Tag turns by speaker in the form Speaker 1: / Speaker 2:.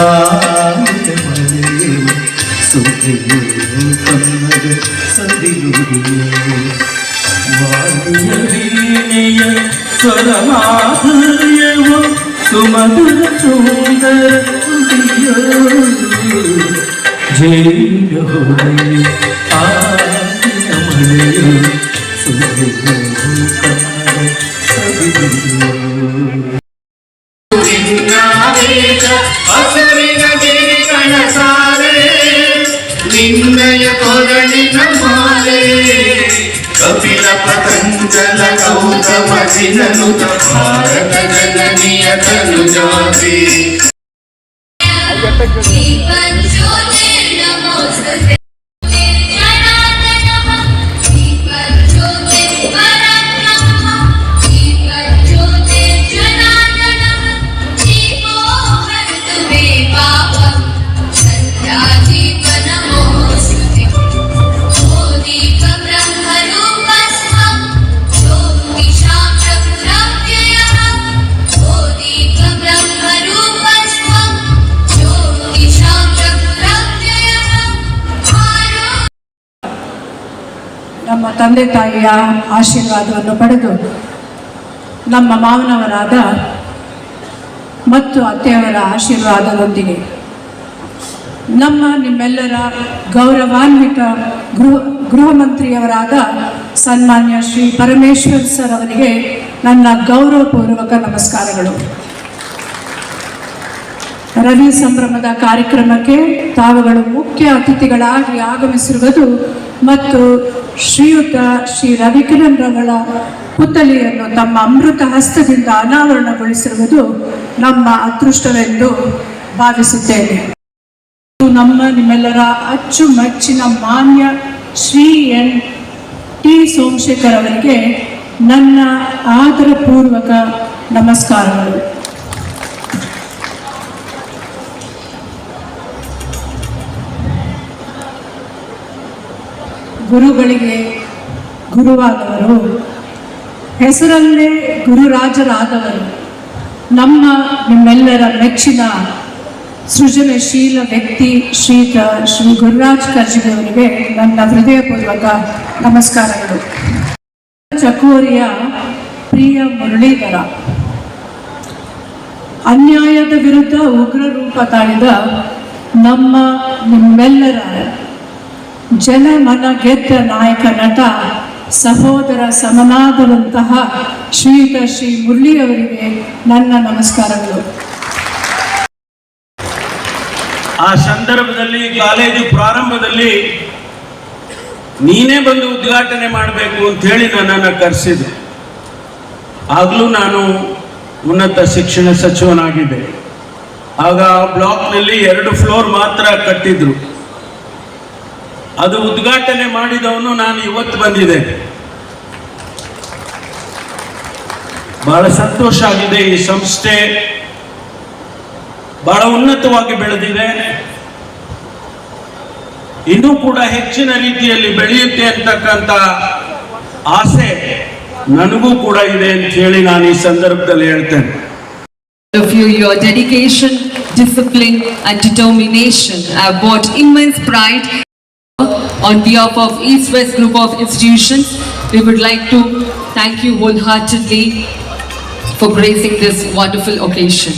Speaker 1: ಆದ ಮಳೆಯು ಸುದ್ದಿಯು ಕನ್ನಡ ಸದಿಯು ವಾಣಿಯ ವೀಣೆಯ ಸ್ವರಮಾಧುರ್ಯವು ಸುಮಧುರ ಸುಂದರ ನುಡಿಯೋ ಜೀವ ಹೃದಯ ಆದ ಮಳೆಯು ಸುದ್ದಿಯು ಕನ್ನಡ ಸದಿಯು
Speaker 2: ಹಸರಿನ ಗಿರಿ ಕಣಸಾಲೆ ನಿನ್ನಯ ಕೊರಳಿನ ಮಾಲೆ ಕಪಿಲ ಪತಂಜಲ ಗೌತಮ ಜಿನನುತ ಭಾರತ ಜನನಿಯ ತನುಜಾತಿ
Speaker 3: ನಮ್ಮ ತಂದೆ ತಾಯಿಯ ಆಶೀರ್ವಾದವನ್ನು ಪಡೆದು ನಮ್ಮ ಮಾವನವರಾದ ಮತ್ತು ಅತ್ತೆಯವರ ಆಶೀರ್ವಾದದೊಂದಿಗೆ ನಿಮ್ಮೆಲ್ಲರ ಗೌರವಾನ್ವಿತ ಗೃಹ ಮಂತ್ರಿಯವರಾದ ಸನ್ಮಾನ್ಯ ಶ್ರೀ ಪರಮೇಶ್ವರ್ ಸರ್ ಅವರಿಗೆ ನನ್ನ ಗೌರವಪೂರ್ವಕ ನಮಸ್ಕಾರಗಳು. ರವಿ ಸಂಭ್ರಮದ ಕಾರ್ಯಕ್ರಮಕ್ಕೆ ತಾವುಗಳು ಮುಖ್ಯ ಅತಿಥಿಗಳಾಗಿ ಆಗಮಿಸಿರುವುದು ಮತ್ತು ಶ್ರೀಯುತ ಶ್ರೀ ರವಿಕಿರಣ್ ರವರ ಪುತ್ಥಳಿಯನ್ನು ತಮ್ಮ ಅಮೃತ ಹಸ್ತದಿಂದ ಅನಾವರಣಗೊಳಿಸಿರುವುದು ನಮ್ಮ ಅದೃಷ್ಟವೆಂದು ಭಾವಿಸುತ್ತೇನೆ. ನಿಮ್ಮೆಲ್ಲರ ಅಚ್ಚುಮೆಚ್ಚಿನ ಮಾನ್ಯ ಶ್ರೀ ಟಿ ಸೋಮಶೇಖರ್ ಅವರಿಗೆ ನನ್ನ ಆದರಪೂರ್ವಕ ನಮಸ್ಕಾರಗಳು. ಗುರುಗಳಿಗೆ ಗುರುವಾದವರು, ಹೆಸರಲ್ಲೇ ಗುರುರಾಜರಾದವರು, ನಿಮ್ಮೆಲ್ಲರ ಮೆಚ್ಚಿನ ಸೃಜನಶೀಲ ವ್ಯಕ್ತಿ ಶ್ರೀ ಗುರುರಾಜ್ ಕರ್ಜಿಗೆ ಅವರಿಗೆ ನನ್ನ ಹೃದಯಪೂರ್ವಕ ನಮಸ್ಕಾರಗಳು. ಚಕೋರಿಯ ಪ್ರಿಯ ಮುರಳೀಧರ, ಅನ್ಯಾಯದ ವಿರುದ್ಧ ಉಗ್ರ ರೂಪ ತಾಳಿದ ನಿಮ್ಮೆಲ್ಲರ ಜನಮನ ಗೆದ್ದ ನಾಯಕ ನಟ ಸಹೋದರ ಸಮನಾದರಂತಹ ಶ್ರೀಯುತ ಶ್ರೀ ಮುರಳಿ ಅವರಿಗೆ ನನ್ನ ನಮಸ್ಕಾರಗಳು.
Speaker 4: ಆ ಸಂದರ್ಭದಲ್ಲಿ ಕಾಲೇಜು ಪ್ರಾರಂಭದಲ್ಲಿ ನೀನೇ ಬಂದು ಉದ್ಘಾಟನೆ ಮಾಡಬೇಕು ಅಂತ ಹೇಳಿ ನನ್ನನ್ನು ಕರೆಸಿದ್ರು. ಆಗಲೂ ನಾನು ಉನ್ನತ ಶಿಕ್ಷಣ ಸಚಿವನಾಗಿದ್ದೆ. ಆಗ ಆ ಬ್ಲಾಕ್ನಲ್ಲಿ 2 ಫ್ಲೋರ್ ಮಾತ್ರ ಕಟ್ಟಿದ್ರು. ಅದು ಉದ್ಘಾಟನೆ ಮಾಡಿದವನು ನಾನು ಇವತ್ತು ಬಂದಿದ್ದೇನೆ. ಬಹಳ ಸಂತೋಷ ಆಗಿದೆ. ಈ ಸಂಸ್ಥೆ ಬಹಳ ಉನ್ನತವಾಗಿ ಬೆಳೆದಿದೆ, ಇನ್ನೂ ಕೂಡ ಹೆಚ್ಚಿನ ರೀತಿಯಲ್ಲಿ ಬೆಳೆಯುತ್ತೆ ಅಂತಕ್ಕಂಥ ಆಸೆ ನನಗೂ ಕೂಡ ಇದೆ ಅಂತ ಹೇಳಿ ನಾನು ಈ ಸಂದರ್ಭದಲ್ಲಿ ಹೇಳ್ತೇನೆ.
Speaker 5: Your dedication, discipline and determination have brought immense pride. On behalf of East West Group of Institutions, we would like to thank you wholeheartedly for gracing this wonderful occasion.